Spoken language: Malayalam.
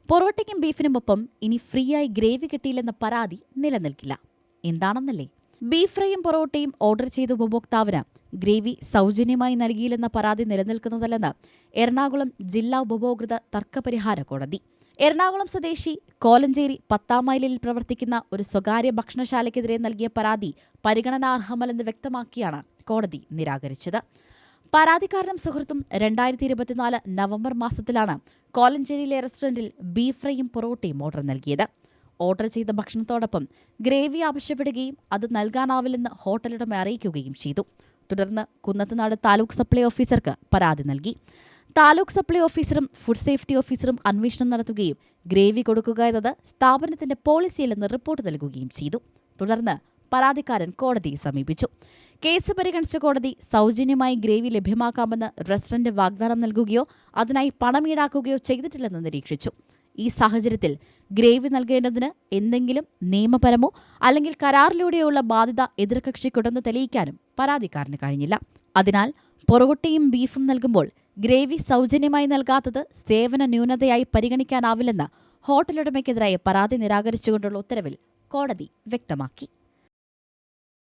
പൊറോട്ടയ്ക്കും ബീഫിനുമൊപ്പം ഇനി ഫ്രീയായി ഗ്രേവി കിട്ടിയില്ലെന്ന പരാതി നിലനിൽക്കില്ല. എന്താണെന്നല്ലേ? ബീഫ് ഫ്രൈയും പൊറോട്ടയും ഓർഡർ ചെയ്ത ഉപഭോക്താവിന് ഗ്രേവി സൗജന്യമായി നൽകിയില്ലെന്ന പരാതി നിലനിൽക്കുന്നതല്ലെന്ന് എറണാകുളം ജില്ലാ ഉപഭോക്തൃ തർക്കപരിഹാര കോടതി. എറണാകുളം സ്വദേശി കോലഞ്ചേരി 10-ാം മൈലിൽ പ്രവർത്തിക്കുന്ന ഒരു സ്വകാര്യ ഭക്ഷണശാലയ്ക്കെതിരെ നൽകിയ പരാതി പരിഗണനാർഹമല്ലെന്ന് വ്യക്തമാക്കിയാണ് കോടതി നിരാകരിച്ചത്. പരാതിക്കാരനും സുഹൃത്തും 2024 നവംബർ മാസത്തിലാണ് കോലഞ്ചേരിയിലെ റെസ്റ്റോറന്റിൽ ബീഫ് ഫ്രൈയും പൊറോട്ടയും ഓർഡർ നൽകിയത്. ഓർഡർ ചെയ്ത ഭക്ഷണത്തോടൊപ്പം ഗ്രേവി ആവശ്യപ്പെടുകയും അത് നൽകാനാവില്ലെന്ന് ഹോട്ടലുടമ അറിയിക്കുകയും ചെയ്തു. തുടർന്ന് കുന്നത്തുനാട് താലൂക്ക് സപ്ലൈ ഓഫീസർക്ക് പരാതി നൽകി. താലൂക്ക് സപ്ലൈ ഓഫീസറും ഫുഡ് സേഫ്റ്റി ഓഫീസറും അന്വേഷണം നടത്തുകയും ഗ്രേവി കൊടുക്കുക എന്നത് സ്ഥാപനത്തിന്റെ പോളിസിയല്ലെന്ന് റിപ്പോർട്ട് നൽകുകയും ചെയ്തു. തുടർന്ന് പരാതിക്കാരൻ കോടതിയെ സമീപിച്ചു. കേസ് പരിഗണിച്ച കോടതി സൗജന്യമായി ഗ്രേവി ലഭ്യമാക്കാമെന്ന് റെസ്റ്റോറന്റ് വാഗ്ദാനം നൽകുകയോ അതിനായി പണം ഈടാക്കുകയോ ചെയ്തിട്ടില്ലെന്ന് നിരീക്ഷിച്ചു. ഈ സാഹചര്യത്തിൽ ഗ്രേവി നൽകേണ്ടതിന് എന്തെങ്കിലും നിയമപരമോ അല്ലെങ്കിൽ കരാറിലൂടെയുള്ള ബാധ്യത എതിർകക്ഷിക്കുണ്ടെന്ന് തെളിയിക്കാനും പരാതിക്കാരന് കഴിഞ്ഞില്ല. അതിനാൽ പൊറോട്ടയും ബീഫും നൽകുമ്പോൾ ഗ്രേവി സൗജന്യമായി നൽകാത്തത് സേവന ന്യൂനതയായി പരിഗണിക്കാനാവില്ലെന്ന് ഹോട്ടലുടമയ്ക്കെതിരായ പരാതി നിരാകരിച്ചുകൊണ്ടുള്ള ഉത്തരവിൽ കോടതി വ്യക്തമാക്കി.